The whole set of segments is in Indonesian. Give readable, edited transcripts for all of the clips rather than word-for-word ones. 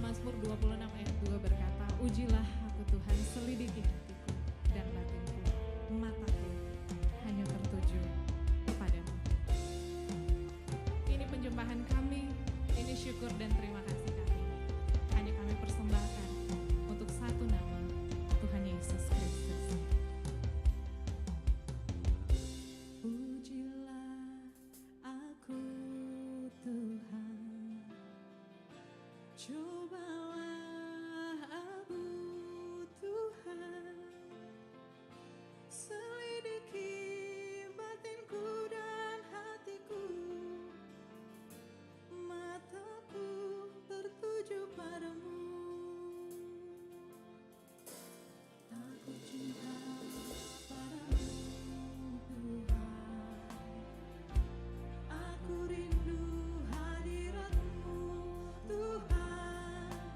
Mazmur 26 ayat 2 berkata, "Ujilah aku Tuhan, selidiki hatiku dan batinku, mataku hanya tertuju kepadamu." Ini penyembahan kami, ini syukur dan terima kasih kami. Hanya kami persembahkan untuk satu nama, Tuhan Yesus Kristus. Ujilah aku Tuhan, cobalah aku Tuhan, selidiki batinku dan hatiku, mataku tertuju padamu. Aku cinta padamu Tuhan, aku rindu hadirat-Mu Tuhan.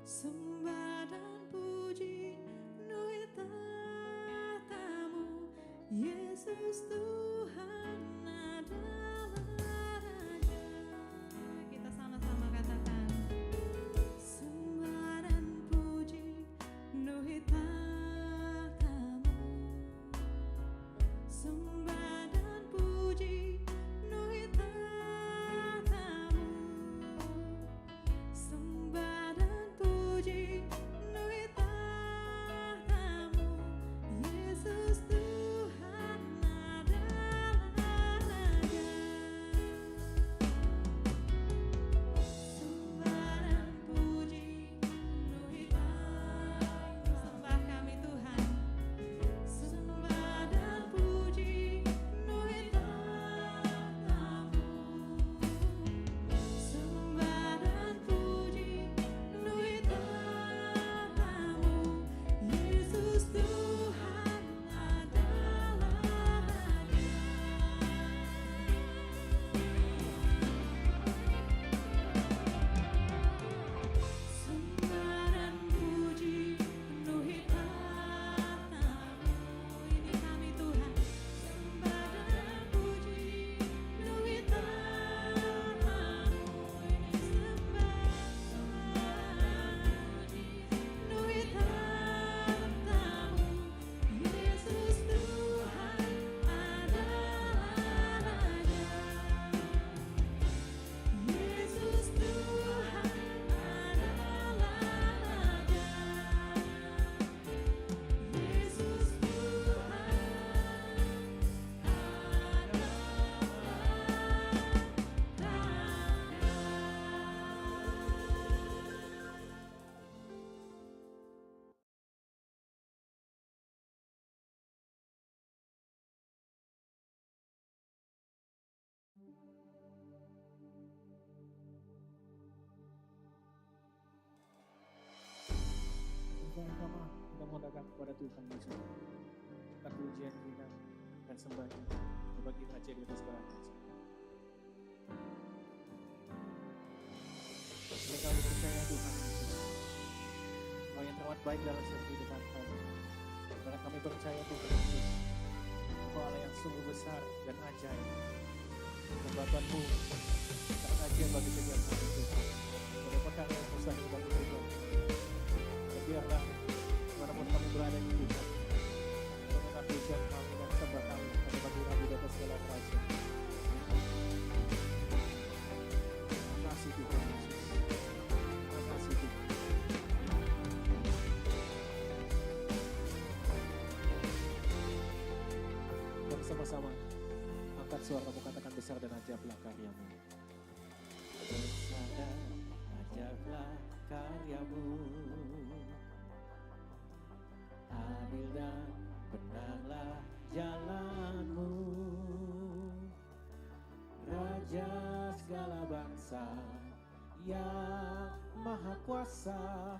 Sembah dan puji penuhi tahta-Mu, Yesus Tuhan adalah Raja. Kita sama-sama katakan, sembah dan puji penuhi tahta-Mu, sembah dan puji penuhi tahta-Mu, sembah dan puji penuhi tahta-Mu, Yesus Tuhan adalah Raja. Sembah dan puji penuhi tahta-Mu, sembah kami Tuhan. Sembah dan puji penuhi tahta-Mu, sembah dan puji penuhi tahta-Mu, Yesus Tuhan adalah Raja. Sembah dan puji penuhi tahta-Mu, ini kami Tuhan. Sembah dan puji penuhi tahta-Mu, ini sembah dan puji penuhi tahta-Mu, Yesus Tuhan adalah Raja. Yesus Tuhan adalah Raja. Yesus Bersama kita mau datang kepada Tuhan Yesus. Kita pujian kita dan sembah kita bagi Raja di atas segala raja. Kita kami percaya Tuhan Yesus, Kau yang teramat baik dalam setiap kehidupan kami. Karena kami percaya Tuhan Yesus, Kau Allah yang sungguh besar dan ajaib. Kekuatan-Mu sangat ajaib bagi setiap kami Tuhan. Dari perkara yang mustahil bagi Tuhan. Biarlah dimanapun kami berada di Tuhan, dengan pujian kami dan sembah kami bagi Raja di atas segala kerajaan. Terima kasih Tuhan Yesus. Terima kasih Tuhan. Dan sama-sama angkat suaramu, katakan besar dan ajaiblah karya-Mu. Besar dan ajaiblah karya-Mu, adil dan benarlah jalan-Mu, Raja segala bangsa yang maha kuasa,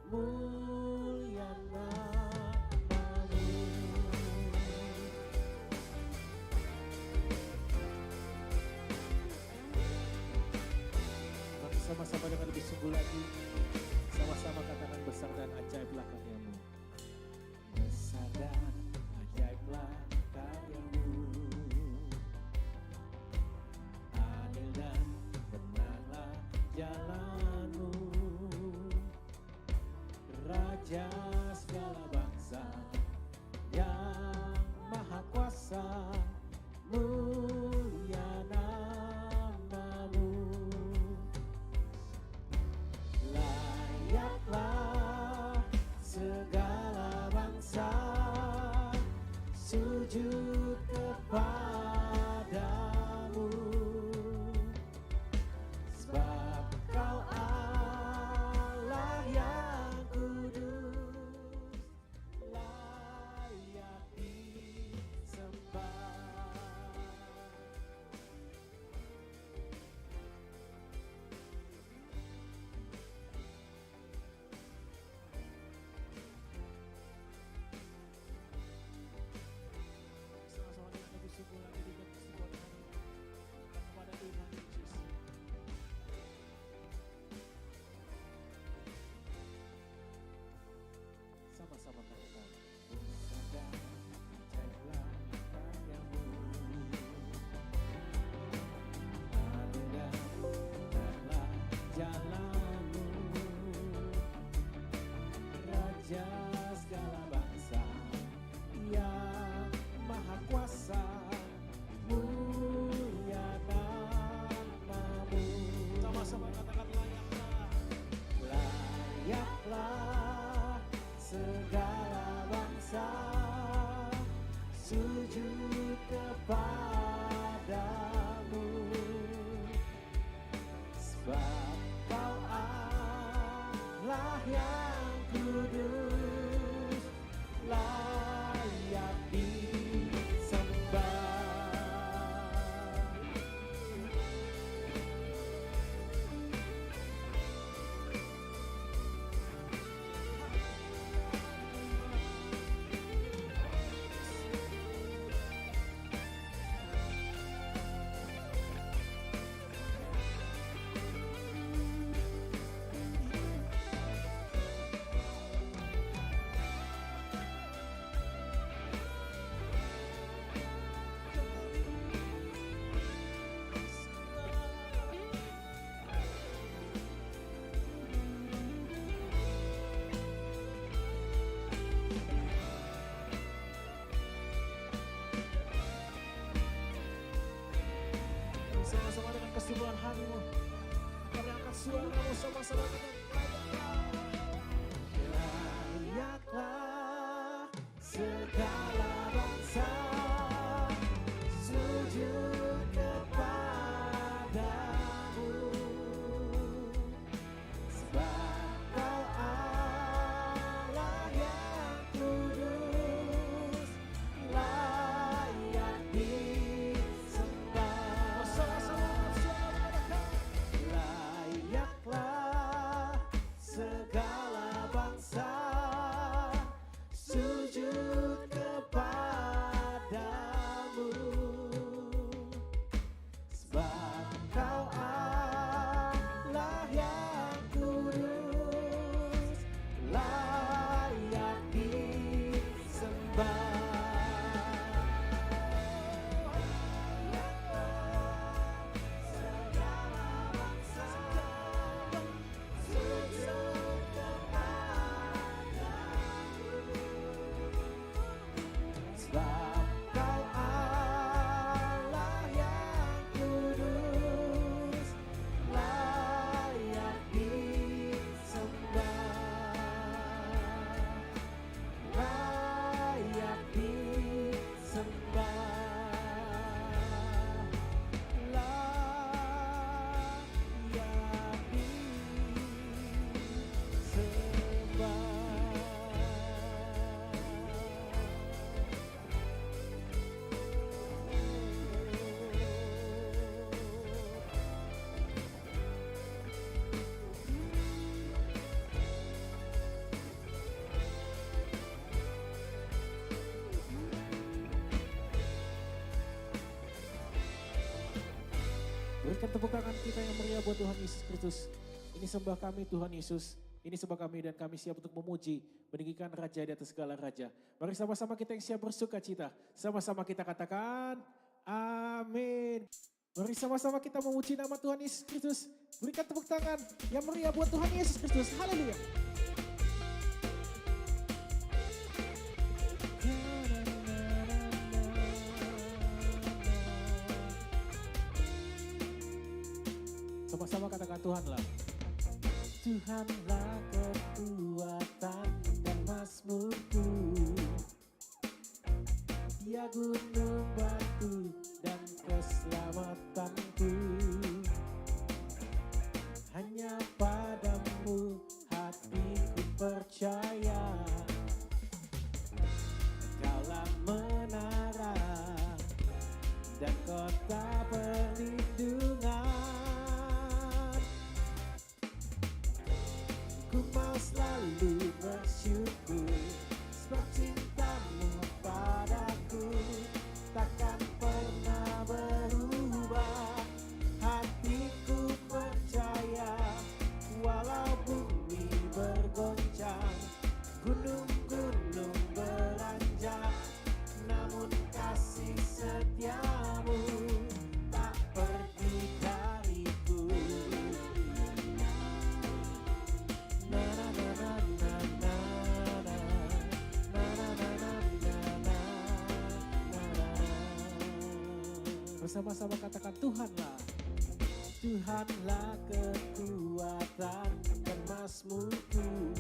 mulia nama-Mu. Mari sama-sama dengan lebih sungguh lagi, sama-sama katakan besar dan ajaiblah karya-Mu. Besar dan ajaiblah karya-Mu, adil dan benarlah jalan-Mu, Raja segala bangsa yang maha kuasa, mulia nama-Mu. Layaklah segala bangsa sujud kepadamu, sebab Kau Allah yang kudus, layak disembah. sujud kepadamu, sebab Kau Allah yang kudus, layak disembah. Sama-sama dengan kesungguhan hatimu, kami angkat suaramu sama-sama dengan layaklah segala bangsa sujud kepadamu, sebab Kau Allah yang kudus, layak disembah. Layaklah segala bangsa sujud kepadamu, sebab Kau Allah yang kudus, layak disembah. Sebab Kau Allah yang kudus, layak disembah, layak disembah, layak Berikan tepuk tangan kita yang meriah buat Tuhan Yesus Kristus. Ini sembah kami Tuhan Yesus. Ini sembah kami dan kami siap untuk memuji, meninggikan Raja di atas segala Raja. Mari sama-sama kita yang siap bersuka cita. Sama-sama kita katakan, amin. Mari sama-sama kita memuji nama Tuhan Yesus Kristus. Berikan tepuk tangan yang meriah buat Tuhan Yesus Kristus. Haleluya. Sama-sama katakan Tuhanlah. Tuhanlah kekuatan dan mazmurku, Dia gunung batu dan keselamatanku. Hanya padamu hatiku percaya, Kaulah menara dan kota perlindungan. Ku mau selalu bersyukur, sebab cintamu padaku takkan pernah berubah. Hatiku percaya, walau bumi bergoncang, gunung-gunung beranjak, namun kasih setiamu tak pergi dariku. Bersama-sama katakan Tuhanlah. Tuhanlah kekuatan dan mazmurku,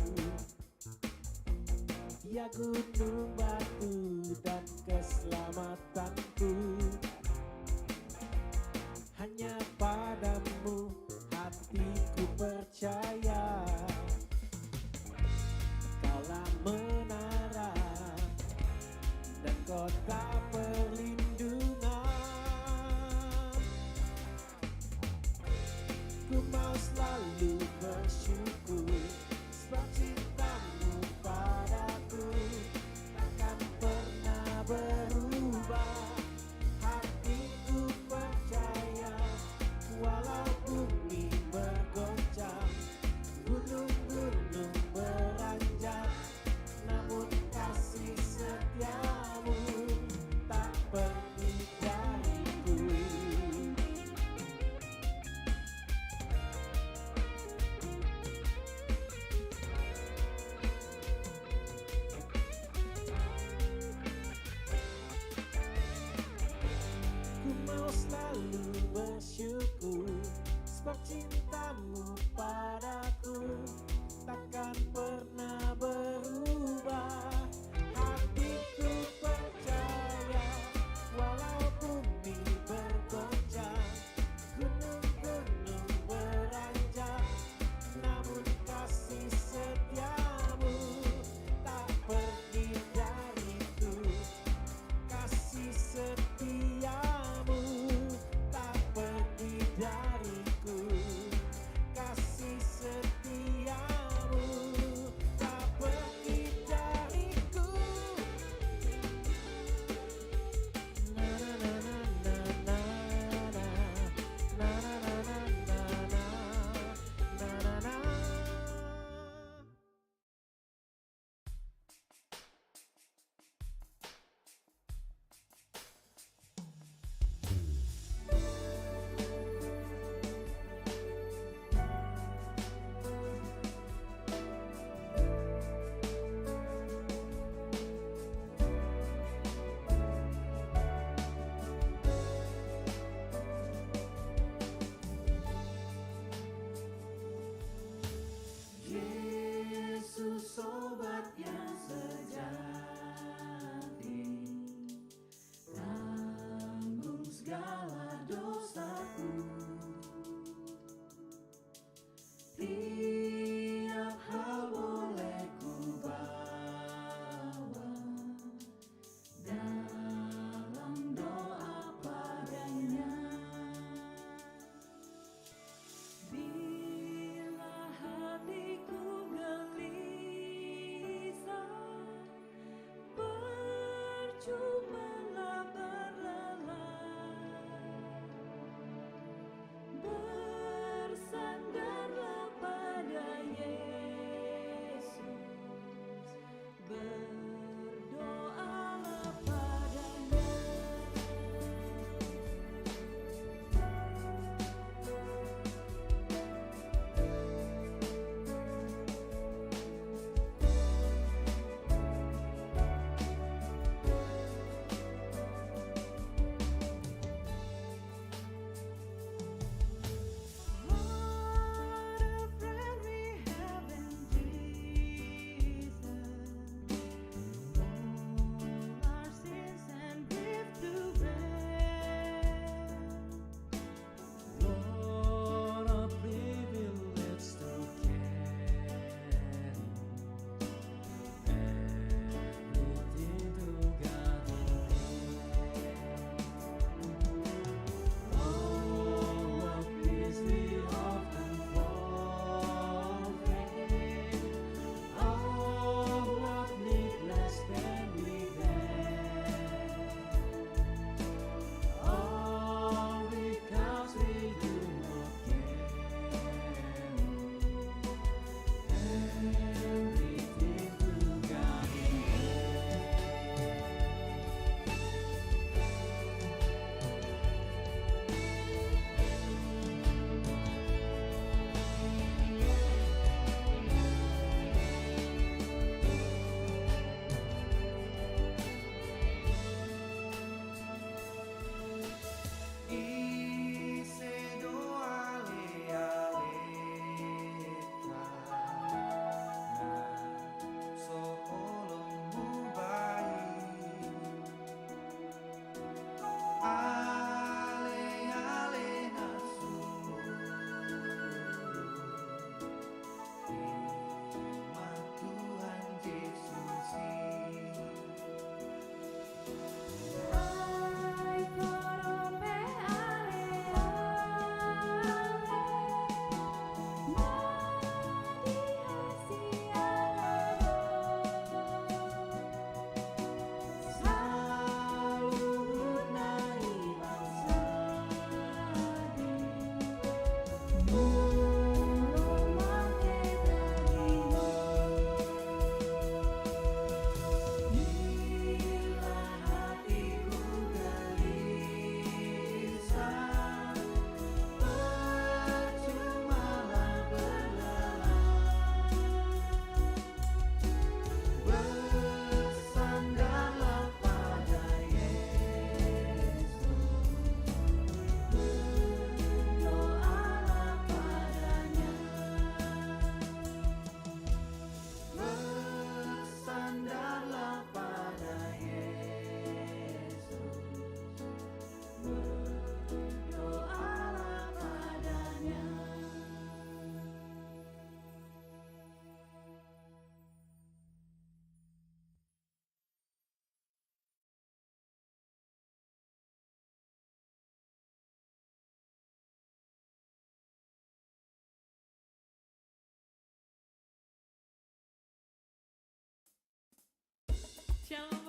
Dia gunung batu dan keselamatan. percaya, Kaulah menara dan kota perlindungan. Ku mau selalu bersyukur sebab cintamu padaku takkan pernah berubah. Hatiku percaya walau bumi bergoncang, gunung-gunung beranjak, namun kasih setiamu tak pergi dariku. Ku mau selalu bersyukur sebab cintamu padaku takkan pernah berubah. Hatiku percaya walau bumi bergoncang, gunung-gunung beranjak, namun kasih setiamu tak pergi dariku. Kasih setiamu tak pergi dariku. Kasih setiamu tak pergi dariku. Na na na na na na na na na na na na na. Yesus obat yang sejati, tanggung segala dosaku. Tiap hal boleh ku bawa dalam doa padanya. Bila hatiku gelisah, percumalah berlelah, bersandarlah pada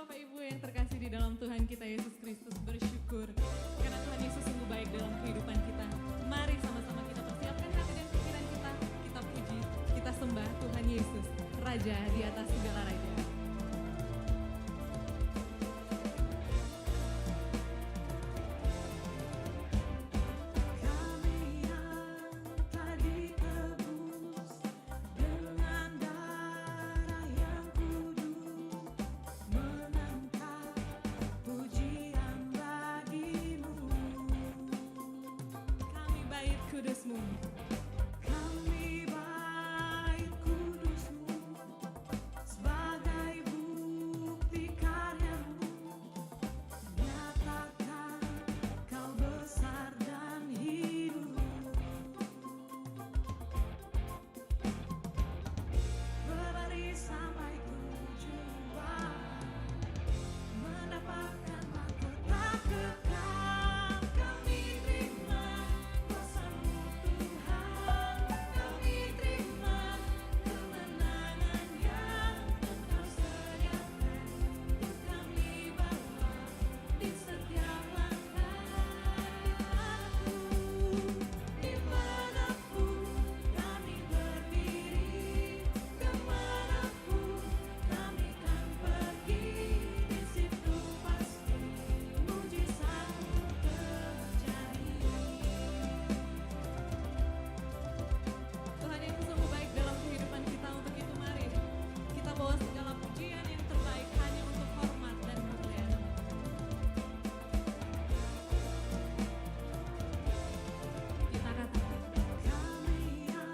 Bapak Ibu yang terkasih di dalam Tuhan kita Yesus Kristus, bersyukur karena Tuhan Yesus sungguh baik dalam kehidupan kita. Mari sama-sama kita persiapkan hati dan pikiran kita puji, kita sembah Tuhan Yesus, Raja di atas segala raja. Kudus-Mu. Kami baik kudus-Mu, sebagai bukti karya-Mu, nyatakan Kau besar dan hidup. Berlari sampai tujuan, mendapatkan mahkota kekal. Kami terima kuasa-Mu Tuhan, kami terima kemenangan yang Engkau sediakan untuk kami bawa di setiap langkah. Dimanapun kami berdiri, kemanapun kami kan pergi, di situ pasti mujizat-Mu terjadi. Tuhan yang sungguh baik dalam kehidupan kita. Untuk itu mari kita bawa segala pujian yang terbaik hanya untuk hormat dan kemuliaan. Kita katakan, Kami yang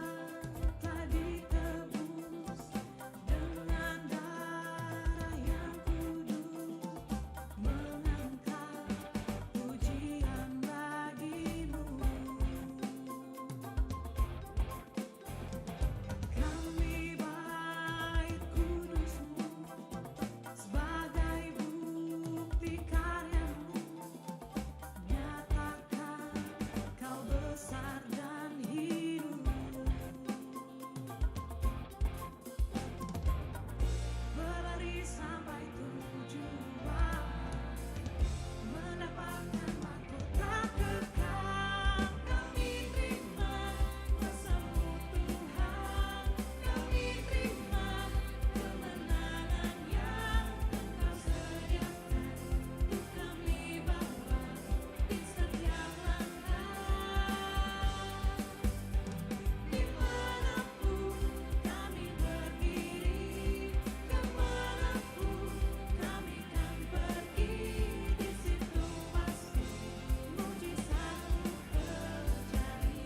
telah ditebus dengan darah yang kudus, mengangkat pujian bagi-Mu. Kami baik kudus-Mu, sebagai bukti karya-Mu, nyatakan Kau besar dan hidup. Berlari sampai tujuan, mendapatkan mahkota kekal. Kami terima kuasa-Mu Tuhan, kami terima kemenangan yang Engkau sediakan untuk kami bawa di setiap langkah. Dimanapun kami berdiri, kemanapun kami kan pergi, di situ pasti mujizat-Mu terjadi.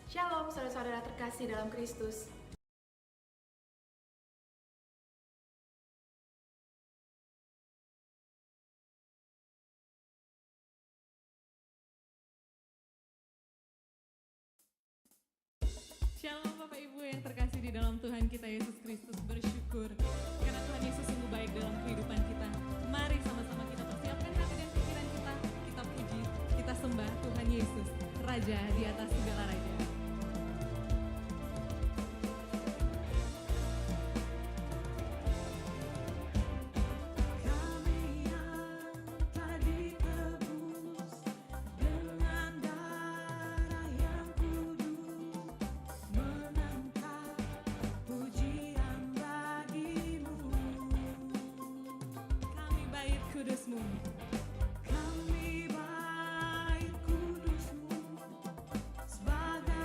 Shalom saudara-saudara terkasih dalam Kristus. Shalom Bapak Ibu yang terkasih di dalam Tuhan kita Yesus Kristus, bersyukur karena Tuhan Yesus sungguh baik dalam kehidupan kita. Mari sama-sama kita persiapkan hati dan pikiran kita puji, kita sembah Tuhan Yesus, Raja di atas segala raja. Kami yang telah ditebus dengan darah yang kudus, mengangkat pujian bagi-Mu. Kami baik kudus-Mu. Kami baik kudus-Mu, sebagai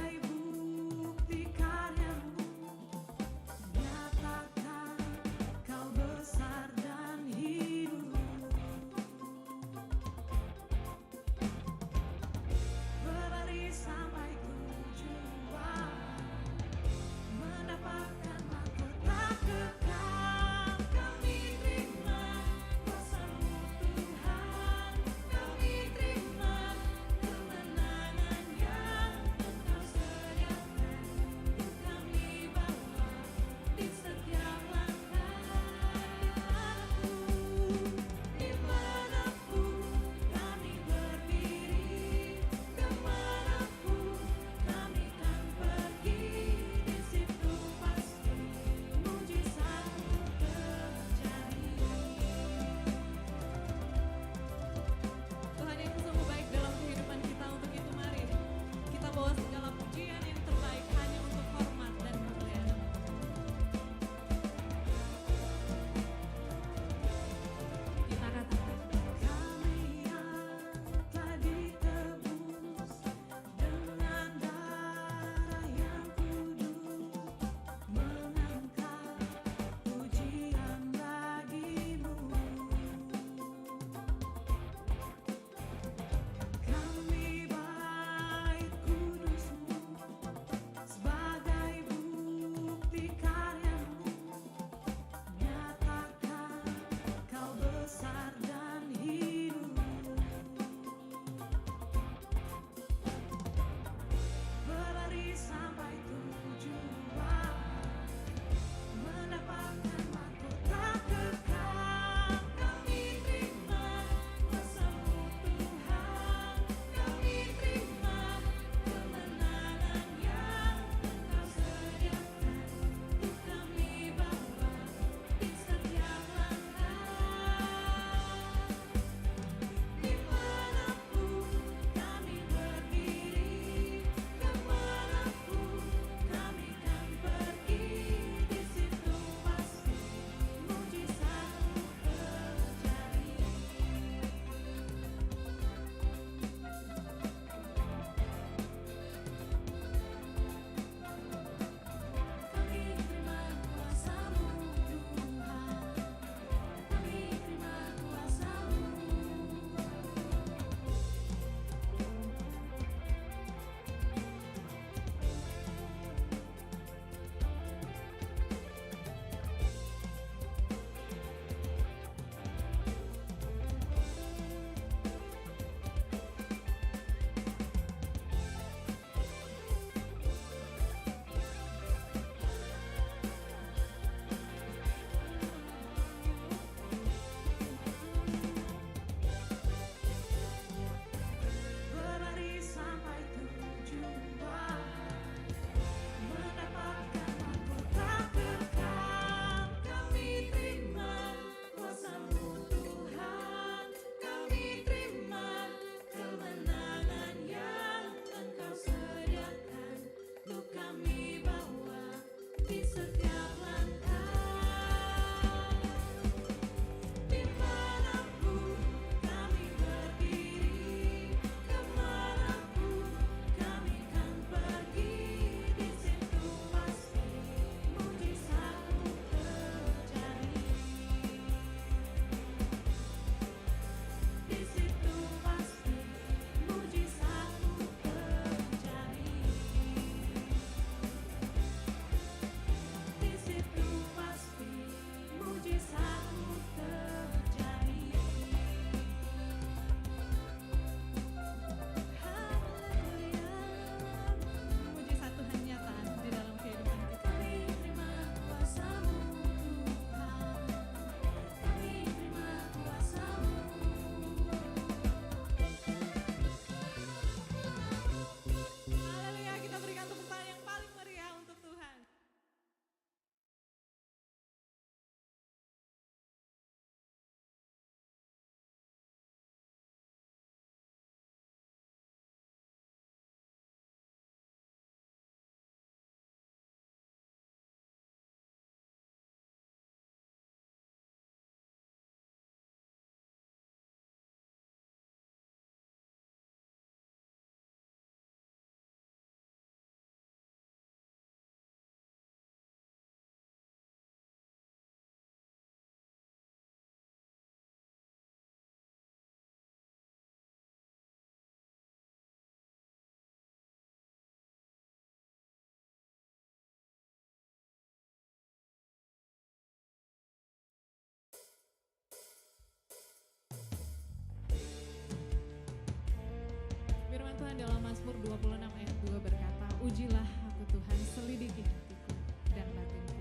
Firman dalam Mazmur 26 ayat 2 berkata, "Ujilah aku Tuhan, selidiki hatiku dan batinku,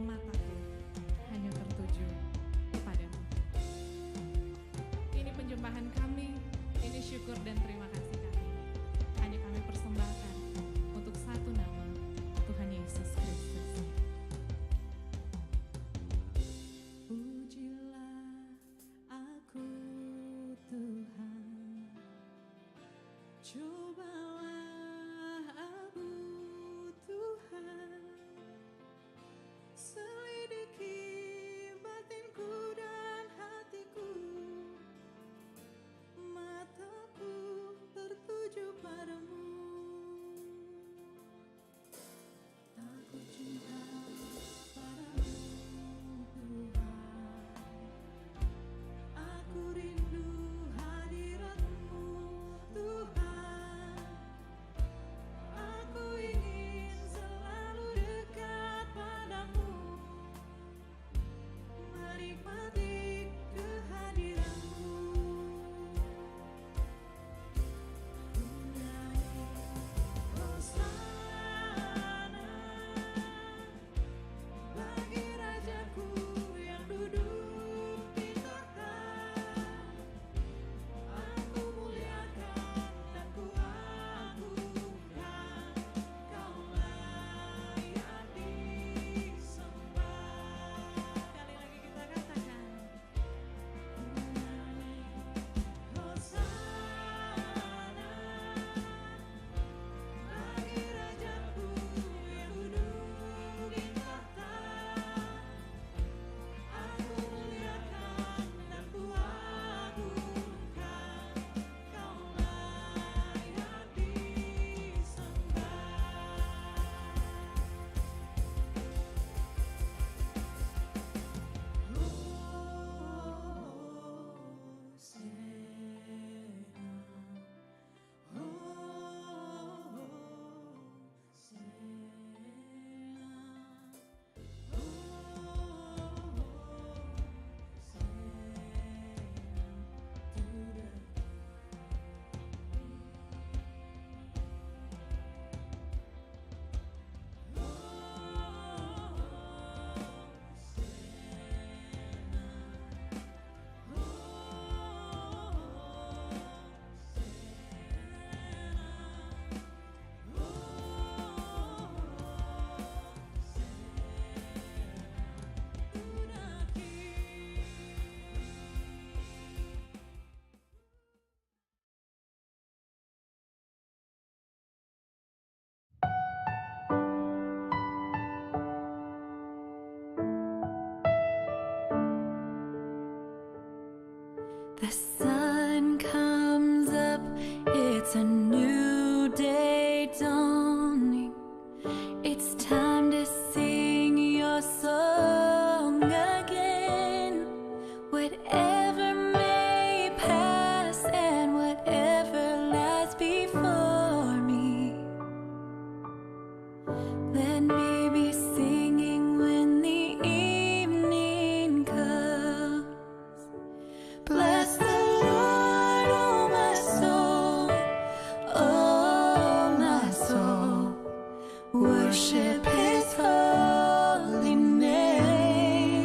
mataku hanya tertuju kepadamu." Ini penyembahan kami, ini syukur dan terima kasih kami. Hanya kami persembahkan untuk satu nama, Tuhan Yesus Kristus. Ujilah aku Tuhan, cobalah aku Tuhan, selidiki batinku dan hatiku, mataku tertuju padamu. Aku cinta padamu Tuhan, aku rindu hadirat-Mu Tuhan, aku ingin selalu dekat padamu, menikmati kehadiran-Mu. Hosana bagi Rajaku yang duduk di tahta. Aku muliakan dan ku agungkan, Kau layak disembah. Sekali lagi kita katakan, Hosana bagi Rajaku yang duduk di tahta. Aku muliakan dan ku agungkan, Kau layak disembah. The sun comes up, it's a new day dawning. It's time to sing your song again. Whatever may pass and whatever lies before me, let me be singing when the evening comes. Bless the Lord, oh my soul, oh my soul. Worship His holy name.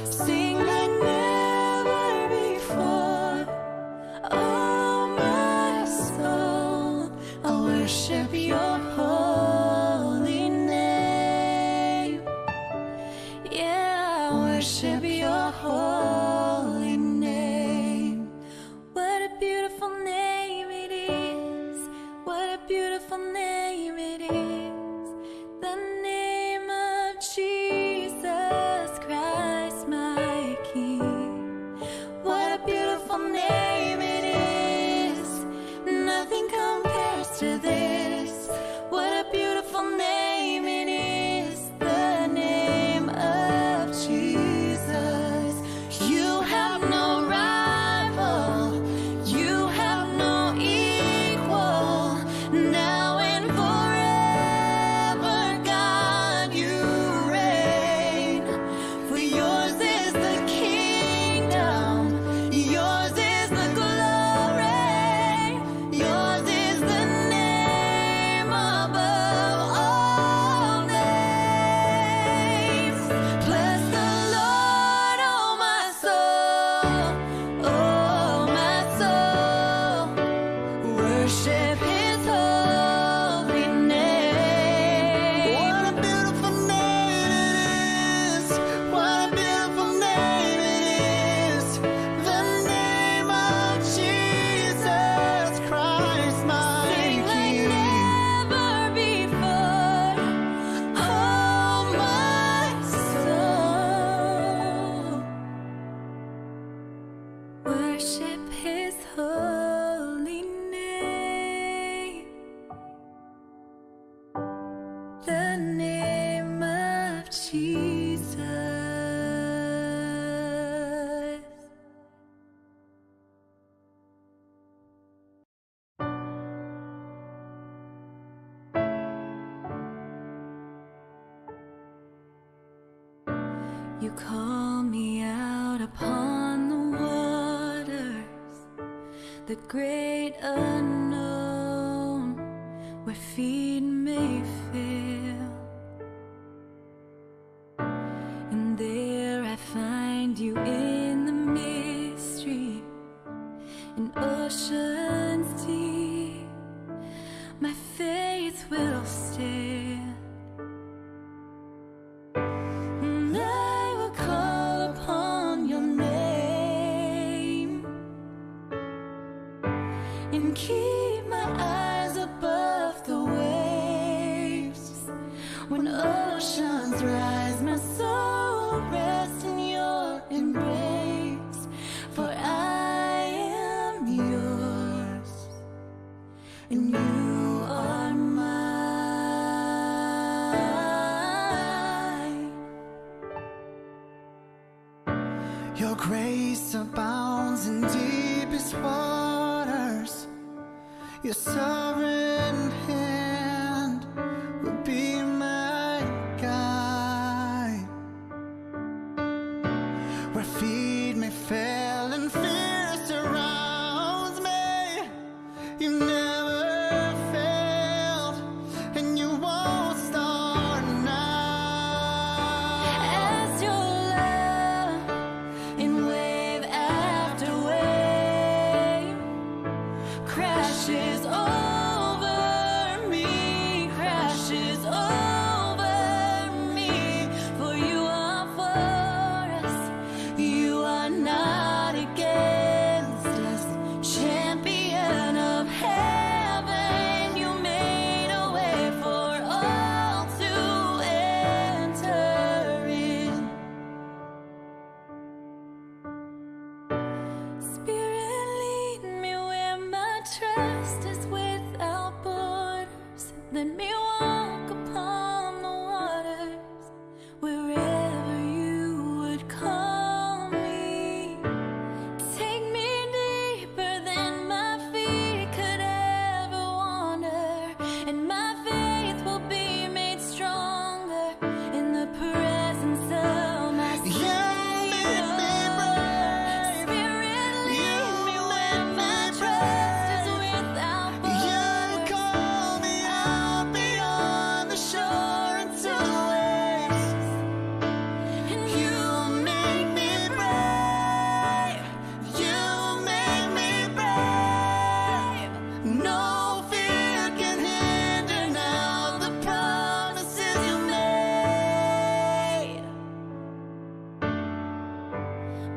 Sing like never before, oh my soul. I worship Your holy name. Yeah, I worship Your holy name. What a beautiful name it is. What a beautiful name it is. The name of Jesus Christ, my King. What a beautiful name it is. Nothing compares to this. What a beautiful name it is. The name of Jesus. You have no rival. You have no equal. Now and forever, God, You reign. Jesus. You call me out upon the waters, the great unknown, where feet may fail. And there I find you in the mystery, in oceans deep. My faith will stand. And I will call upon your name and keep my eyes above the waves. When oceans rise, my soul rests in your embrace. For I am yours, and you are mine. Your grace abounds in deepest waters. Your sovereign hand will be my guide. Where feet may fail and fear surrounds me, you never failed, and you won't start now. As your love in wave after wave crashes over me, crashes over me. For you are for us, you are not against us. Champion of heaven, you made a way for all to enter in. Spirit, lead me where my trust is without borders. Let me walk upon the waters wherever you would call me. Take me deeper than my feet could ever wander, and my faith will be made stronger in the presence of my Savior. Spirit, lead me where my trust is without You borders. call me out beyond the shore into the waves. And You make me brave. You make me brave. No fear can hinder now the promises you made.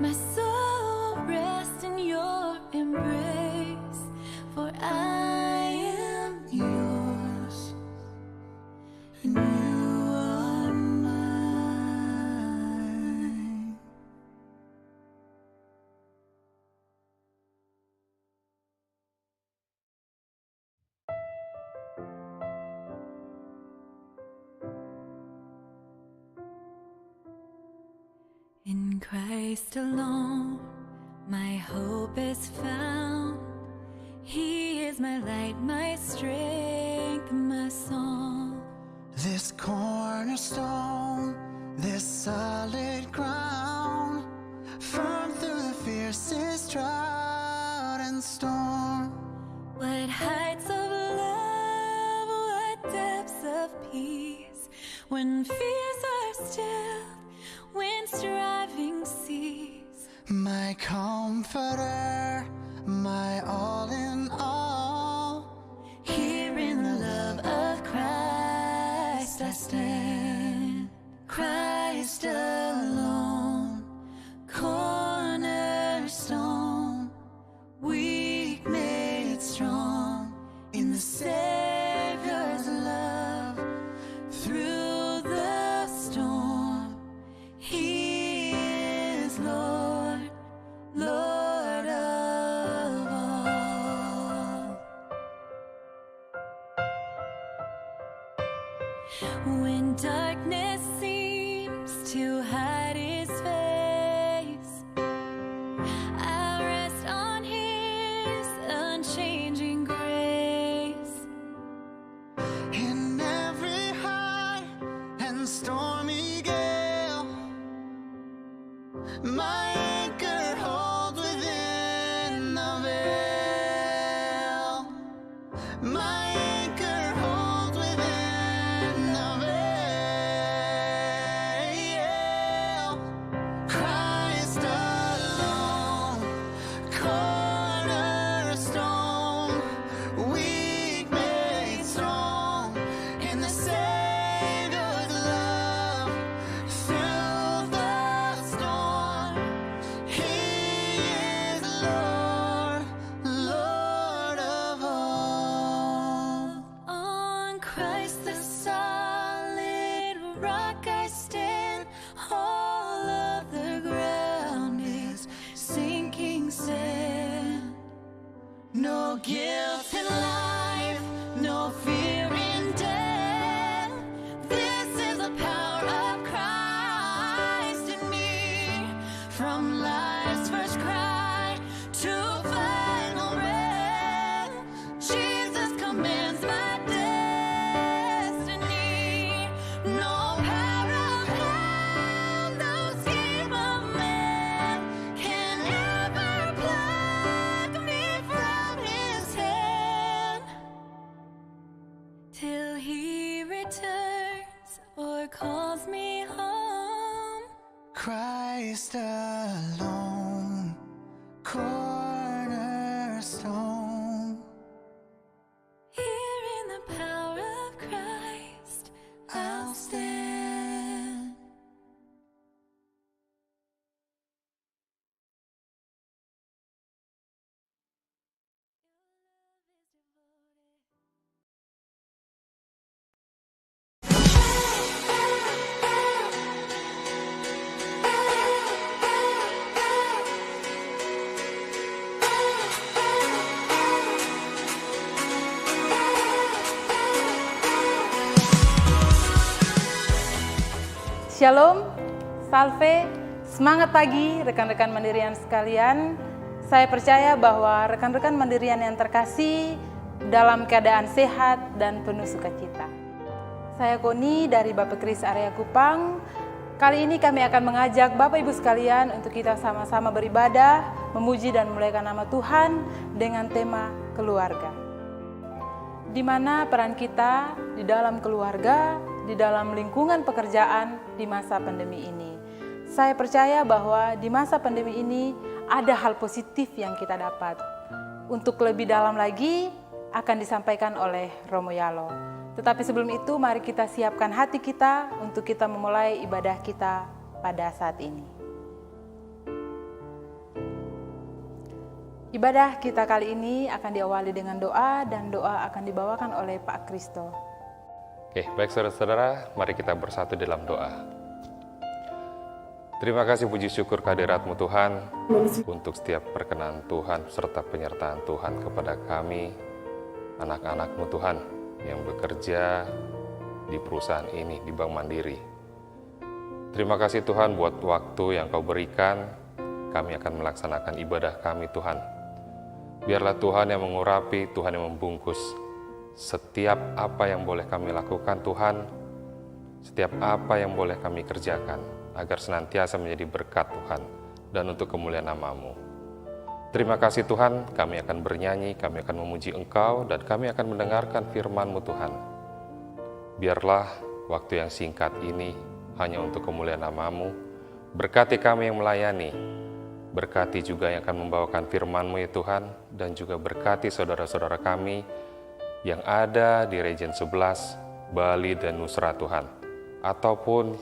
my soul rests in your embrace, for I am yours, And you are mine. in Christ alone. My hope is found. He is my light, my strength, my song. This cornerstone, this solid ground, firm through the fiercest drought and storm. What heights of love, what depths of peace, when fears are stilled, when striving cease. My comforter, my all in all. Here in the love of Christ I stand. Christ alone, cornerstone, weak made strong in the Savior's love. Through the storm, He is Lord, Lord of all. a stormy gale. My anchor holds within the veil. My anchor holds within the veil. Christ alone, cornerstone, weak made strong in the Savior's love. Through the storm, He is Lord, Lord of all. On Christ the solid rock I stand, all of the ground is sinking sand. No guilt in life, no fear in death. This is the power of Christ in me. From life's first cry to final breath, Jesus commands my destiny. No power of hell, no scheme of man can ever pluck me from His hand. Till He returns or calls me home. Christ alone, cornerstone. Here in the power of Christ, I'll stand. Shalom, salve, semangat pagi rekan-rekan Mandirian sekalian. Saya percaya bahwa rekan-rekan Mandirian yang terkasih dalam keadaan sehat dan penuh sukacita. Saya Koni dari Bapak Kris area Kupang. Kali ini kami akan mengajak Bapak Ibu sekalian untuk kita sama-sama beribadah, memuji dan memuliakan nama Tuhan dengan tema keluarga. Di mana peran kita di dalam keluarga, di dalam lingkungan pekerjaan di masa pandemi ini. Saya percaya bahwa di masa pandemi ini ada hal positif yang kita dapat. Untuk lebih dalam lagi akan disampaikan oleh Romo Yalo. Tetapi sebelum itu mari kita siapkan hati kita untuk kita memulai ibadah kita pada saat ini. Ibadah kita kali ini akan diawali dengan doa dan doa akan dibawakan oleh Pak Kristo. Oke, baik saudara-saudara, mari kita bersatu dalam doa. Terima kasih puji syukur kehadirat-Mu Tuhan untuk setiap perkenan Tuhan serta penyertaan Tuhan kepada kami, anak-anak-Mu Tuhan yang bekerja di perusahaan ini, di Bank Mandiri. Terima kasih Tuhan buat waktu yang Kau berikan, kami akan melaksanakan ibadah kami Tuhan. Biarlah Tuhan yang mengurapi, Tuhan yang membungkus setiap apa yang boleh kami lakukan Tuhan, setiap apa yang boleh kami kerjakan, agar senantiasa menjadi berkat Tuhan, dan untuk kemuliaan nama-Mu. Terima kasih Tuhan, kami akan bernyanyi, kami akan memuji Engkau, dan kami akan mendengarkan firman-Mu Tuhan. Biarlah waktu yang singkat ini hanya untuk kemuliaan nama-Mu, berkati kami yang melayani, berkati juga yang akan membawakan firman-Mu ya Tuhan, dan juga berkati saudara-saudara kami yang ada di region 11, Bali dan Nusra Tuhan, ataupun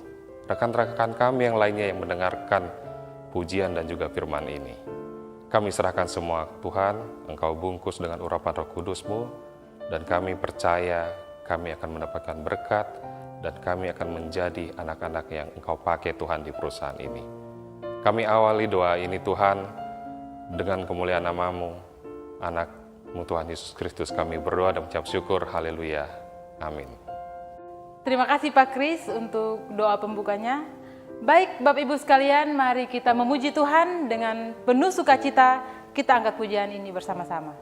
rekan-rekan kami yang lainnya yang mendengarkan pujian dan juga firman ini. Kami serahkan semua Tuhan, Engkau bungkus dengan urapan Roh Kudus-Mu, dan kami percaya kami akan mendapatkan berkat, dan kami akan menjadi anak-anak yang Engkau pakai Tuhan di perusahaan ini. Kami awali doa ini Tuhan, dengan kemuliaan nama-Mu, anak Tuhan Yesus Kristus kami berdoa dan mengucap syukur, haleluya, amin. Terima kasih Pak Kris untuk doa pembukanya. Baik Bapak Ibu sekalian, mari kita memuji Tuhan dengan penuh sukacita, kita angkat pujian ini bersama-sama.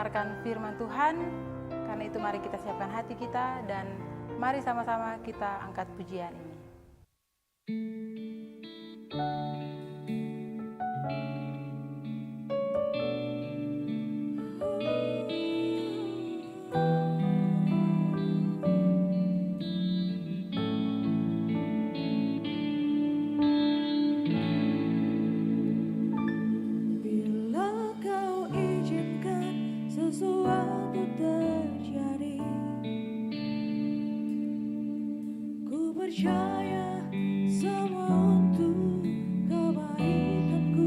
mendengarkan firman Tuhan. Karena itu mari kita siapkan hati kita dan mari sama-sama kita angkat pujian ini. Bila kau izinkan sesuatu terjadi, ku percaya semua untuk kebaikanku.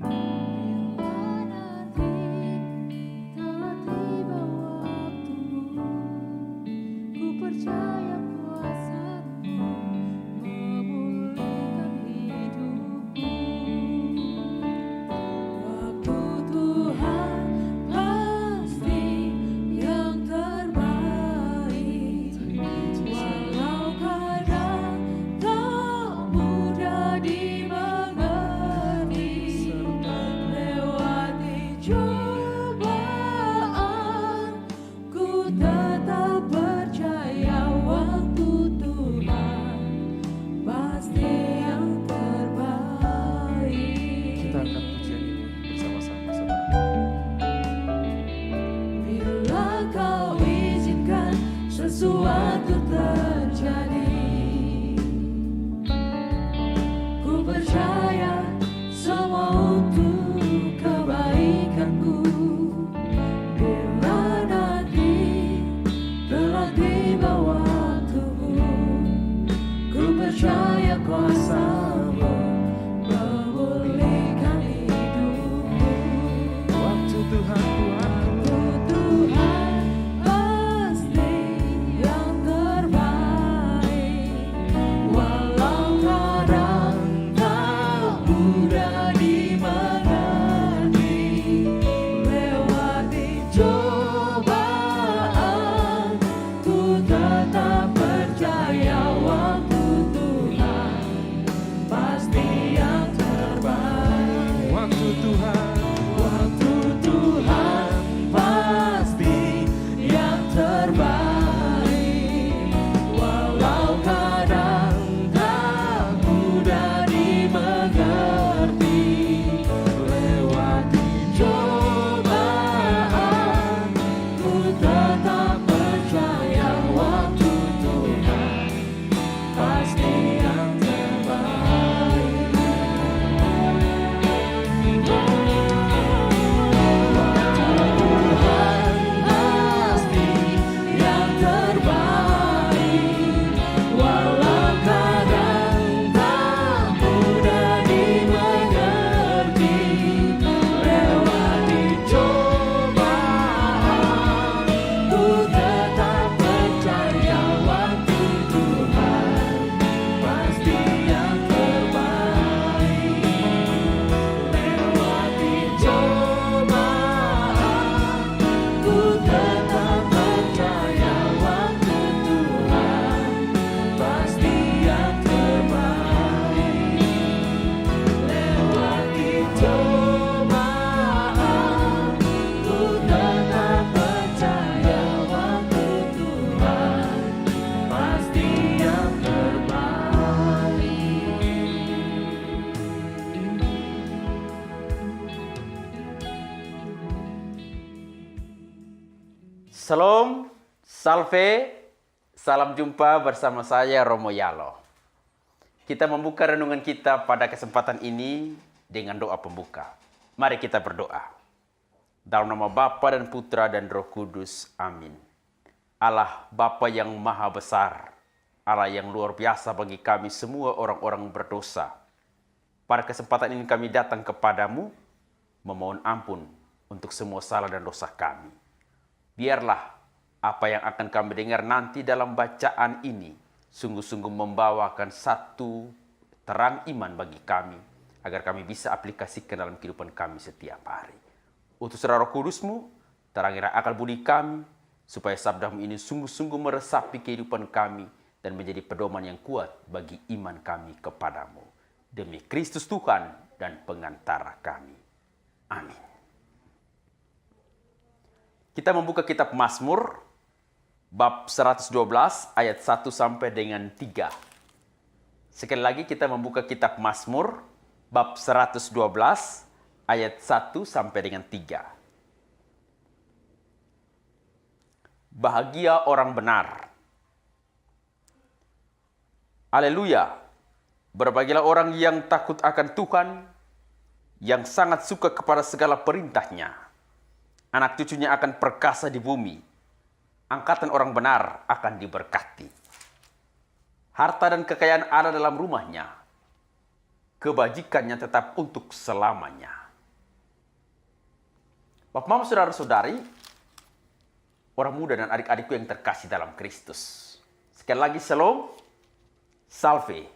Bila nanti telah tiba waktumu, ku percaya kuasa-Mu memulihkan hidupku. Waktu Tuhan pasti yang terbaik, walau kadang tak mudah dimengerti. Lewati cobaan, ku tetap percaya waktu Tuhan pasti yang terbaik. Kita akan pujian ini bersama-sama, saudara. Bila kau izinkan sesuatu terjadi, ku percaya semua untuk kebaikanku. Bila nanti telah tiba waktumu, ku percaya kuasa-Mu memulihkan hidupku. Waktu Tuhan, Tuhan pasti yang terbaik, walau kadang tak mudah dimengerti. Lewati cobaan, ku tetap percaya waktu Tuhan pasti yang terbaik. waktu Tuhan, Waktu Tuhan pasti yang terbaik, walau kadang tak mudah dimengerti. Lewati cobaan, ku tetap percaya waktu Tuhan pasti yang terbaik. Pasti yang terbaik, walau kadang tak mudah dimengerti. Lewati cobaan, ku tetap percaya waktu Tuhan pasti yang terbaik. Lewati cobaan, ku tetap percaya waktu Tuhan pasti yang terbaik. Lewati cobaan, ku tetap percaya waktu Tuhan pasti yang terbaik. Shalom, salve, salam jumpa bersama saya Romo Yalo. Kita membuka renungan kita pada kesempatan ini dengan doa pembuka. Mari kita berdoa. Dalam nama Bapa dan Putra dan Roh Kudus, amin. Allah Bapa yang maha besar, Allah yang luar biasa bagi kami semua orang-orang berdosa. Pada kesempatan ini kami datang kepadamu, memohon ampun untuk semua salah dan dosa kami. Biarlah apa yang akan kami dengar nanti dalam bacaan ini sungguh-sungguh membawakan satu terang iman bagi kami, agar kami bisa aplikasikan dalam kehidupan kami setiap hari. Utus Roh Kudus-Mu, terangilah akal budi kami, supaya sabda-Mu ini sungguh-sungguh meresapi kehidupan kami dan menjadi pedoman yang kuat bagi iman kami kepadamu. Demi Kristus Tuhan dan pengantara kami. Amin. Kita membuka kitab Mazmur bab 112 ayat 1 sampai dengan 3. Sekali lagi kita membuka kitab Mazmur bab 112 ayat 1 sampai dengan 3. Bahagia orang benar. Haleluya. Berbahagialah orang yang takut akan Tuhan, yang sangat suka kepada segala perintahnya. Anak cucunya akan perkasa di bumi. Angkatan orang benar akan diberkati. Harta dan kekayaan ada dalam rumahnya. Kebajikannya tetap untuk selamanya. Bapak, Mama, saudara-saudari, orang muda dan adik-adikku yang terkasih dalam Kristus. Sekali lagi, Shalom, Salve.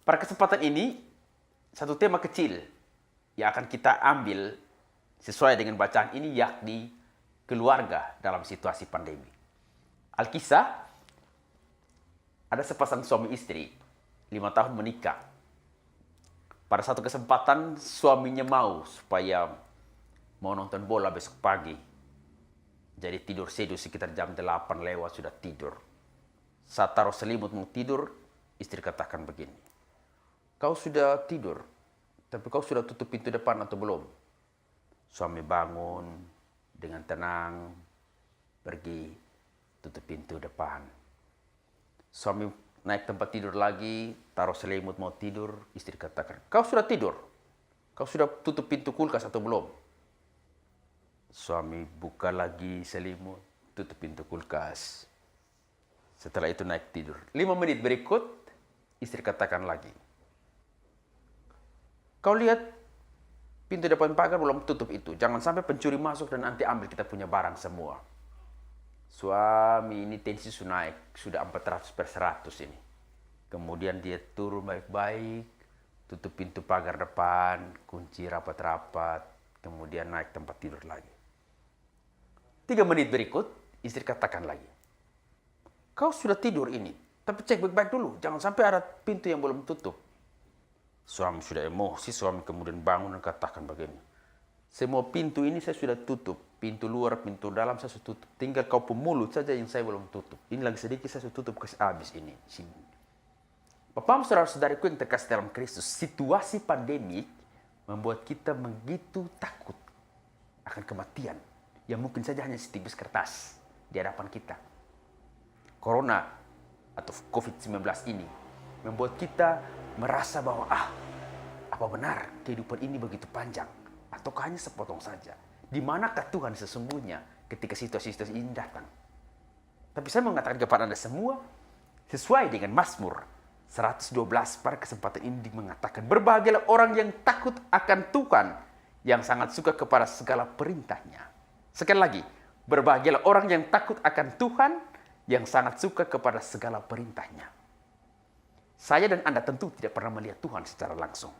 Pada kesempatan ini, satu tema kecil yang akan kita ambil sesuai dengan bacaan ini, yakni keluarga dalam situasi pandemi. Alkisah, ada sepasang suami istri, 5 tahun menikah. Pada satu kesempatan, suaminya mau nonton bola besok pagi. Jadi tidur seduh sekitar jam 8 lewat sudah tidur. Saat taruh selimut mau tidur, istri katakan begini, "Kau sudah tidur, tapi kau sudah tutup pintu depan atau belum?" Suami bangun dengan tenang, pergi tutup pintu depan. Suami naik tempat tidur lagi, taruh selimut mau tidur, istri katakan, "Kau sudah tidur? Kau sudah tutup pintu kulkas atau belum?" Suami buka lagi selimut, tutup pintu kulkas. Setelah itu naik tidur. 5 menit berikut, istri katakan lagi, "Kau lihat pintu depan pagar belum tutup itu. Jangan sampai pencuri masuk dan nanti ambil kita punya barang semua." Suami ini tensi sudah naik, sudah 400/100 ini. Kemudian dia turun baik-baik, tutup pintu pagar depan, kunci rapat-rapat, kemudian naik tempat tidur lagi. 3 menit berikut, istri katakan lagi, "Kau sudah tidur ini, tapi cek baik-baik dulu, jangan sampai ada pintu yang belum tutup." Suami sudah emosi, suami kemudian bangun dan katakan begini, "Semua pintu ini saya sudah tutup, pintu luar, pintu dalam saya sudah tutup, tinggal kau pemulut saja yang saya belum tutup. Ini lagi sedikit saya sudah tutup ke habis ini." Bapak, saudara-saudariku yang terkasih dalam Kristus, situasi pandemik membuat kita begitu takut akan kematian yang mungkin saja hanya setipis kertas di hadapan kita. Corona atau COVID-19 ini membuat kita merasa bahwa apa benar kehidupan ini begitu panjang ataukah hanya sepotong saja? Di manakah Tuhan sesungguhnya ketika situasi-situasi ini datang? Tapi saya mengatakan kepada Anda semua, sesuai dengan Mazmur 112 pada kesempatan ini mengatakan, berbahagialah orang yang takut akan Tuhan, yang sangat suka kepada segala perintahnya. Sekali lagi, berbahagialah orang yang takut akan Tuhan, yang sangat suka kepada segala perintahnya. Saya dan Anda tentu tidak pernah melihat Tuhan secara langsung.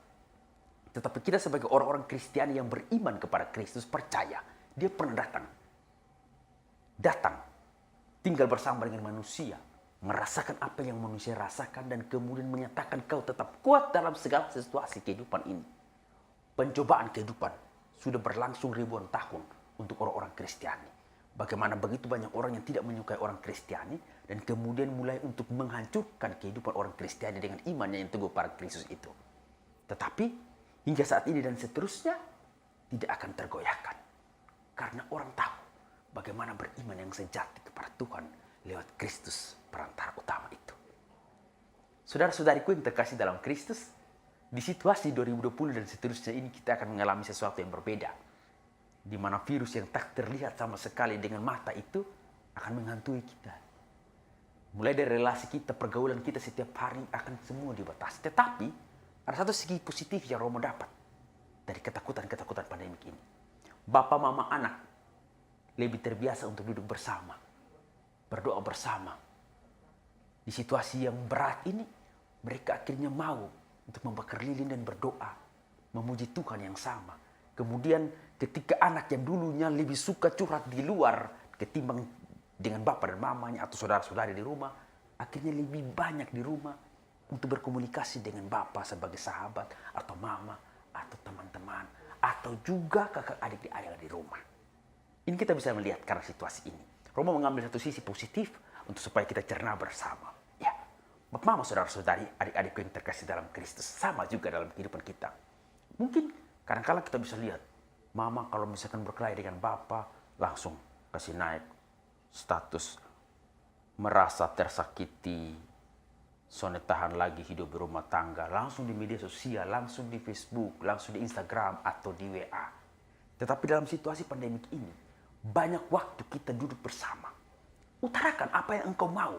Tetapi kita sebagai orang-orang Kristiani yang beriman kepada Kristus, percaya Dia pernah datang, tinggal bersama dengan manusia, merasakan apa yang manusia rasakan, dan kemudian menyatakan kau tetap kuat dalam segala situasi kehidupan ini. Pencobaan kehidupan sudah berlangsung ribuan tahun untuk orang-orang Kristiani. Bagaimana begitu banyak orang yang tidak menyukai orang Kristiani dan kemudian mulai untuk menghancurkan kehidupan orang Kristiani dengan imannya yang teguh pada Kristus itu. Tetapi hingga saat ini dan seterusnya tidak akan tergoyahkan. Karena orang tahu bagaimana beriman yang sejati kepada Tuhan lewat Kristus perantara utama itu. Saudara-saudariku yang terkasih dalam Kristus, di situasi 2020 dan seterusnya ini kita akan mengalami sesuatu yang berbeda. Di mana virus yang tak terlihat sama sekali dengan mata itu akan menghantui kita. Mulai dari relasi kita, pergaulan kita setiap hari akan semua dibatasi. Tetapi ada satu segi positif yang Romo dapat dari ketakutan-ketakutan pandemik ini. Bapak, mama, anak lebih terbiasa untuk duduk bersama, berdoa bersama. Di situasi yang berat ini, mereka akhirnya mau untuk membakar lilin dan berdoa, memuji Tuhan yang sama. Kemudian ketika anak yang dulunya lebih suka curhat di luar ketimbang dengan bapak dan mamanya atau saudara-saudari di rumah, akhirnya lebih banyak di rumah untuk berkomunikasi dengan bapak sebagai sahabat atau mama atau teman-teman atau juga kakak adik di rumah. Ini kita bisa melihat karena situasi ini. Roma mengambil satu sisi positif untuk supaya kita cerna bersama. Ya, Bapak, Mama, saudara-saudari, adik-adikku yang terkasih dalam Kristus, sama juga dalam kehidupan kita. Mungkin kadang-kala kita bisa lihat, Mama kalau misalkan berkelahi dengan Bapak, langsung kasih naik status, merasa tersakiti, soalnya tahan lagi hidup berumah tangga, langsung di media sosial, langsung di Facebook, langsung di Instagram, atau di WA. Tetapi dalam situasi pandemik ini, banyak waktu kita duduk bersama. Utarakan apa yang engkau mau,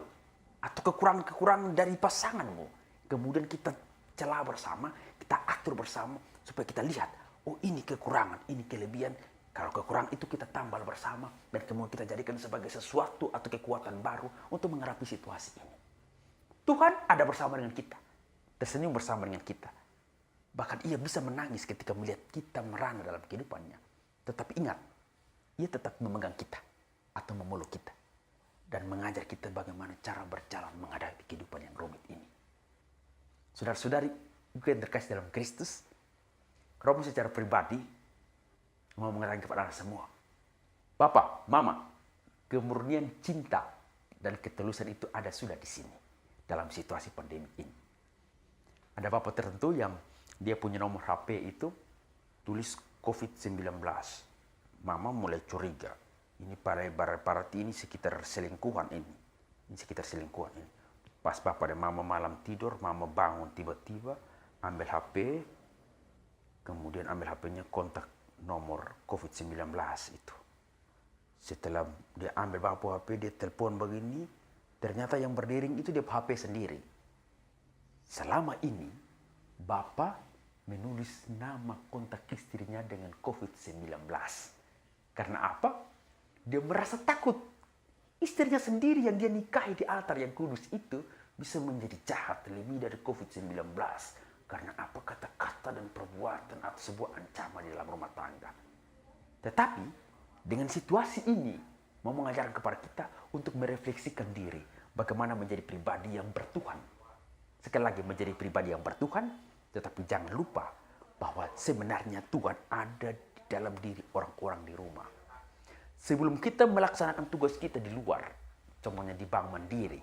atau kekurangan-kekurangan dari pasanganmu. Kemudian kita celah bersama, kita atur bersama, supaya kita lihat, oh ini kekurangan, ini kelebihan. Kalau kekurangan itu kita tambal bersama, dan kemudian kita jadikan sebagai sesuatu atau kekuatan baru untuk menghadapi situasi ini. Tuhan ada bersama dengan kita, tersenyum bersama dengan kita. Bahkan ia bisa menangis ketika melihat kita merana dalam kehidupannya. Tetapi ingat, ia tetap memegang kita atau memeluk kita. Dan mengajar kita bagaimana cara berjalan menghadapi kehidupan yang rumit ini. Saudara-saudari, gue yang terkasih dalam Kristus, Romo secara pribadi mau mengatakan kepada anda semua, Bapak, Mama, kemurnian cinta dan ketulusan itu ada sudah di sini dalam situasi pandemi ini. Ada bapak tertentu yang dia punya nomor HP itu tulis COVID-19. Mama mulai curiga. Ini para ini sekitar selingkuhan ini. Ini sekitar selingkuhan ini. Pas bapak dan mama malam tidur, mama bangun tiba-tiba, ambil HP, kemudian ambil HP-nya kontak nomor COVID-19 itu. Setelah dia ambil bapak HP, dia telepon begini, ternyata yang berdering itu dia HP sendiri. Selama ini, bapak menulis nama kontak istrinya dengan COVID-19. Karena apa? Dia merasa takut. Istrinya sendiri yang dia nikahi di altar yang kudus itu bisa menjadi jahat lebih dari COVID-19. Karena apa? Kata-kata dan perbuatan atau sebuah ancaman di dalam rumah tangga. Tetapi dengan situasi ini mau mengajarkan kepada kita untuk merefleksikan diri. Bagaimana menjadi pribadi yang bertuhan. Sekali lagi menjadi pribadi yang bertuhan. Tetapi jangan lupa bahwa sebenarnya Tuhan ada di dalam diri orang-orang di rumah. Sebelum kita melaksanakan tugas kita di luar, contohnya di Bank Mandiri,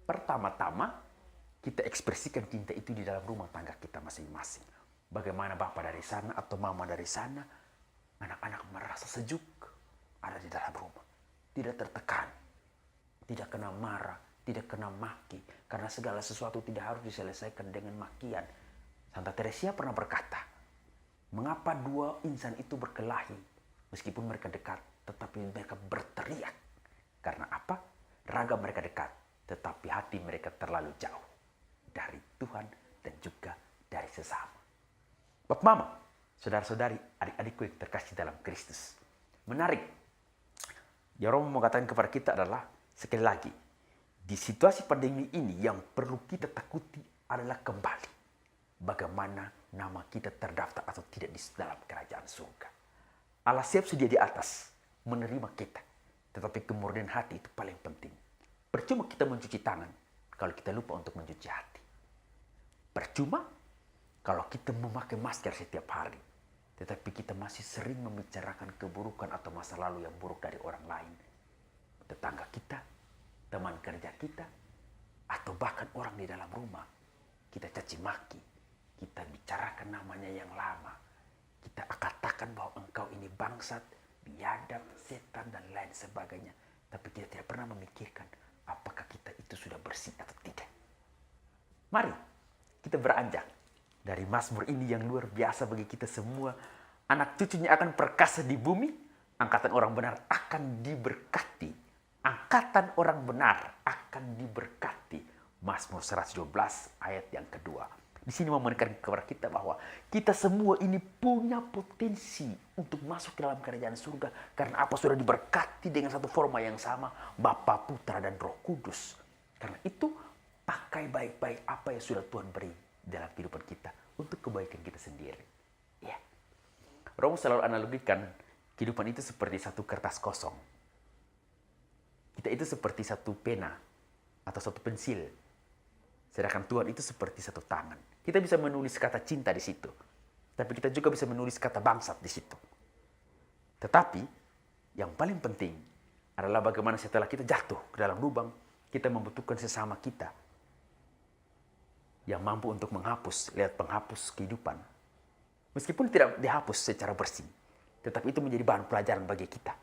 pertama-tama kita ekspresikan cinta itu di dalam rumah tangga kita masing-masing. Bagaimana bapak dari sana atau mama dari sana, anak-anak merasa sejuk ada di dalam rumah. Tidak tertekan, tidak kena marah, tidak kena maki. Karena segala sesuatu tidak harus diselesaikan dengan makian. Santa Teresia pernah berkata, mengapa dua insan itu berkelahi meskipun mereka dekat, tetapi mereka berteriak. Karena apa? Raga mereka dekat, tetapi hati mereka terlalu jauh dari Tuhan dan juga dari sesama. Bapak, Mama, saudara-saudari, adik-adikku yang terkasih dalam Kristus. Menarik. Yang Romo mau katakan kepada kita adalah, sekali lagi, di situasi pandemi ini yang perlu kita takuti adalah kembali. Bagaimana nama kita terdaftar atau tidak di dalam kerajaan surga. Allah siap sedia di atas menerima kita. Tetapi kemurnian hati itu paling penting. Percuma kita mencuci tangan kalau kita lupa untuk mencuci hati. Percuma kalau kita memakai masker setiap hari. Tetapi kita masih sering membicarakan keburukan atau masa lalu yang buruk dari orang lain. Tetangga kita, teman kerja kita, atau bahkan orang di dalam rumah. Kita caci maki. Kita bicarakan namanya yang lama. Kita katakan bahwa engkau ini bangsat, biadab, setan, dan lain sebagainya. Tapi kita tidak pernah memikirkan apakah kita itu sudah bersih atau tidak. Mari kita beranjak dari Mazmur ini yang luar biasa bagi kita semua. Anak cucunya akan perkasa di bumi. Angkatan orang benar akan diberkati. Angkatan orang benar akan diberkati. Mazmur 112 ayat yang kedua. Di sini mau menekankan kepada kita bahwa kita semua ini punya potensi untuk masuk ke dalam kerajaan surga. Karena apa? Sudah diberkati dengan satu forma yang sama, Bapa, Putra, dan Roh Kudus. Karena itu, pakai baik-baik apa yang sudah Tuhan beri dalam kehidupan kita untuk kebaikan kita sendiri. Ya. Romo selalu analogikan kehidupan itu seperti satu kertas kosong. Kita itu seperti satu pena atau satu pensil. Sedangkan Tuhan itu seperti satu tangan. Kita bisa menulis kata cinta di situ. Tapi kita juga bisa menulis kata bangsat di situ. Tetapi, Yang paling penting adalah bagaimana setelah kita jatuh ke dalam lubang, kita membutuhkan sesama kita yang mampu untuk menghapus, lihat penghapus kehidupan. Meskipun tidak dihapus secara bersih, tetapi itu menjadi bahan pelajaran bagi kita.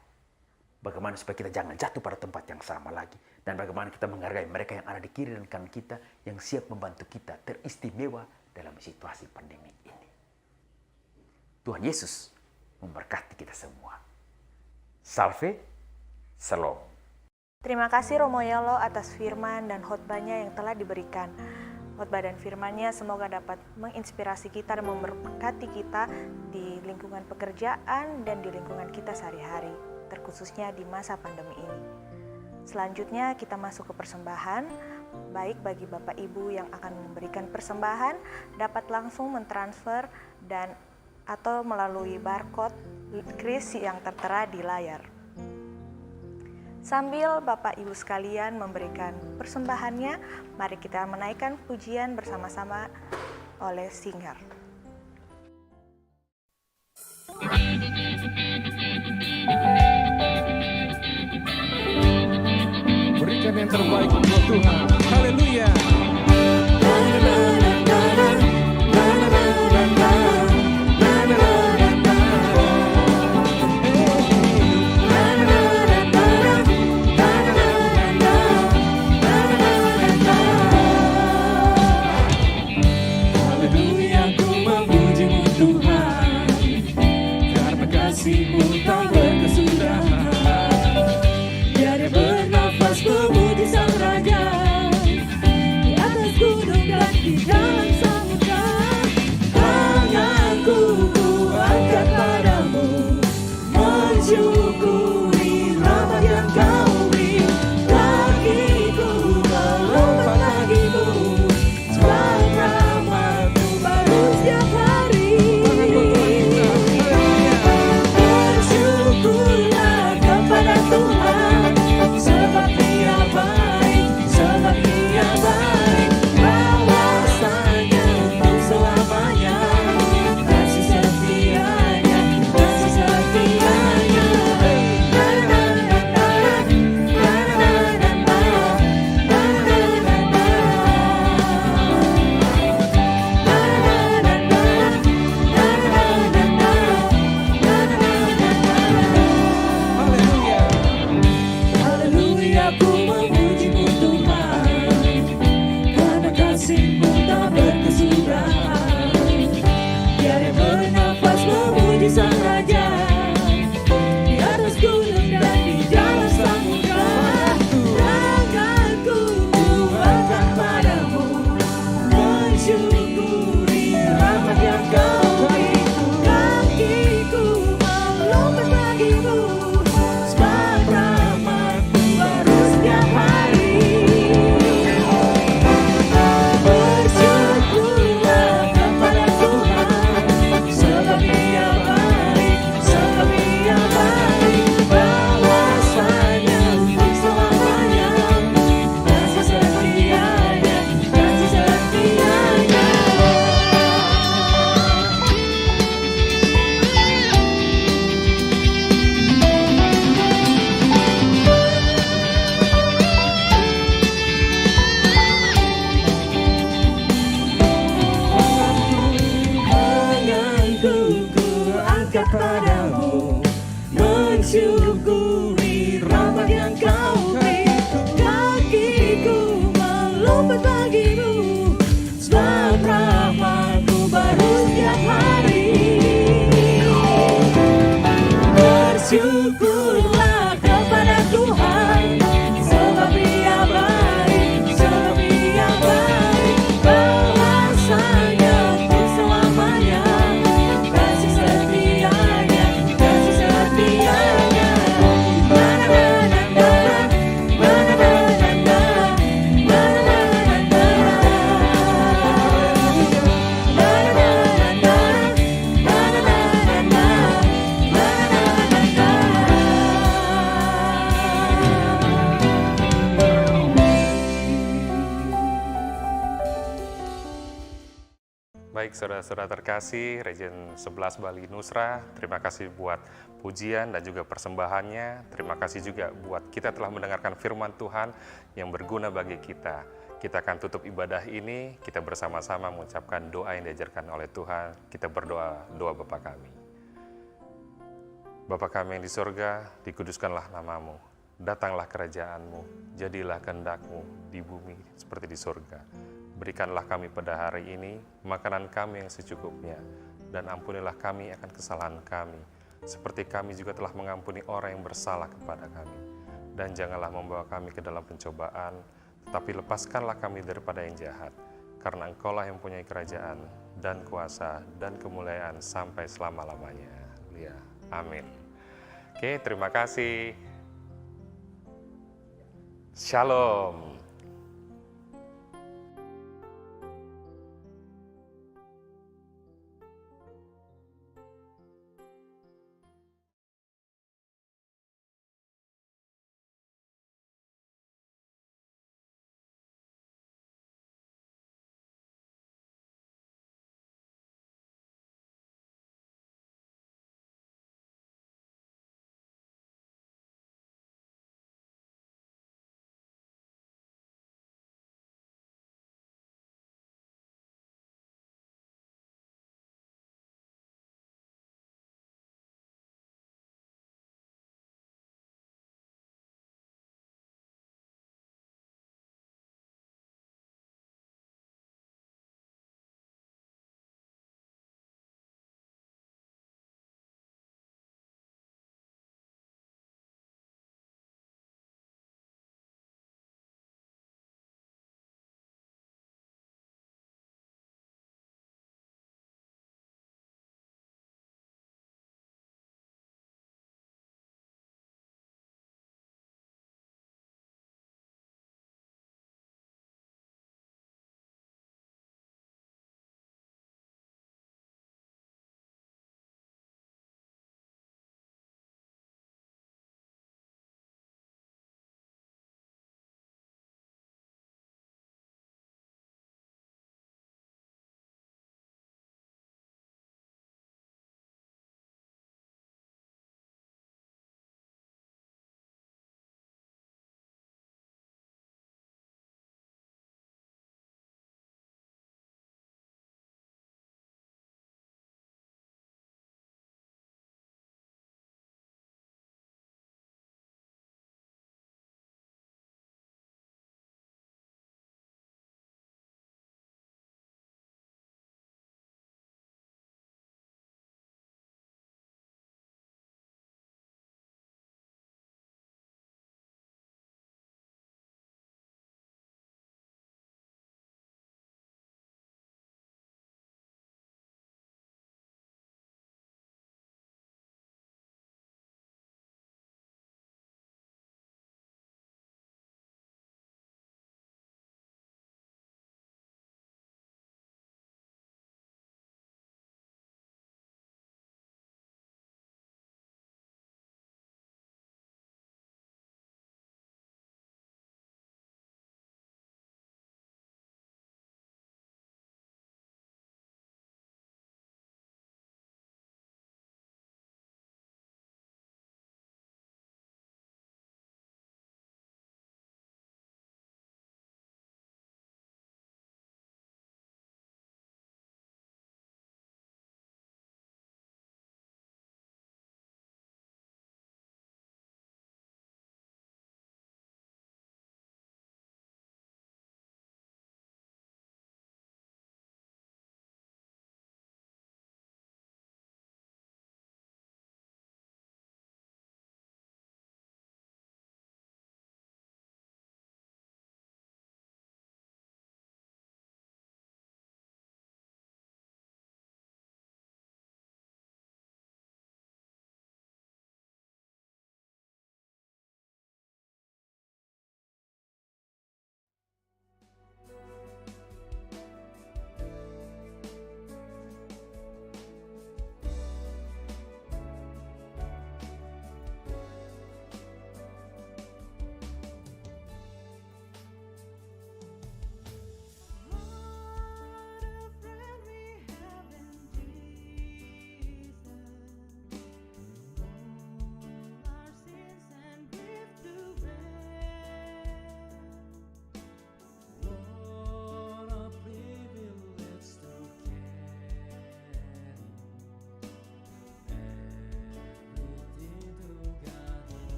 Bagaimana supaya kita jangan jatuh pada tempat yang sama lagi. Dan bagaimana kita menghargai mereka yang ada di kiri dan kanan kita, yang siap membantu kita teristimewa dalam situasi pandemi ini. Tuhan Yesus memberkati kita semua. Salve, Shalom. Terima kasih Romo Yalo atas firman dan khotbahnya yang telah diberikan. Khotbah dan firman-Nya semoga dapat menginspirasi kita dan memberkati kita di lingkungan pekerjaan dan di lingkungan kita sehari-hari, terkhususnya di masa pandemi ini. Selanjutnya kita masuk ke persembahan. Baik bagi Bapak Ibu yang akan memberikan persembahan dapat langsung mentransfer dan atau melalui barcode kris yang tertera di layar. Sambil Bapak Ibu sekalian memberikan persembahannya, mari kita menaikkan pujian bersama-sama oleh singer. Berikan yang terbaik untuk Tuhan. Haleluya. Baik, saudara-saudara terkasih, Region 11 Bali Nusra, terima kasih buat pujian dan juga persembahannya. Terima kasih juga buat kita telah mendengarkan firman Tuhan yang berguna bagi kita. Kita akan tutup ibadah ini, kita bersama-sama mengucapkan doa yang diajarkan oleh Tuhan. Kita berdoa, doa Bapa kami. Bapa kami yang di sorga, dikuduskanlah namamu. Datanglah kerajaan-Mu, jadilah kehendak-Mu di bumi seperti di sorga. Berikanlah kami pada hari ini makanan kami yang secukupnya, dan ampunilah kami akan kesalahan kami, seperti kami juga telah mengampuni orang yang bersalah kepada kami. Dan janganlah membawa kami ke dalam pencobaan, tetapi lepaskanlah kami daripada yang jahat, karena Engkaulah yang mempunyai kerajaan, dan kuasa, dan kemuliaan sampai selama-lamanya. Haleluya. Amin. Oke, terima kasih. Shalom.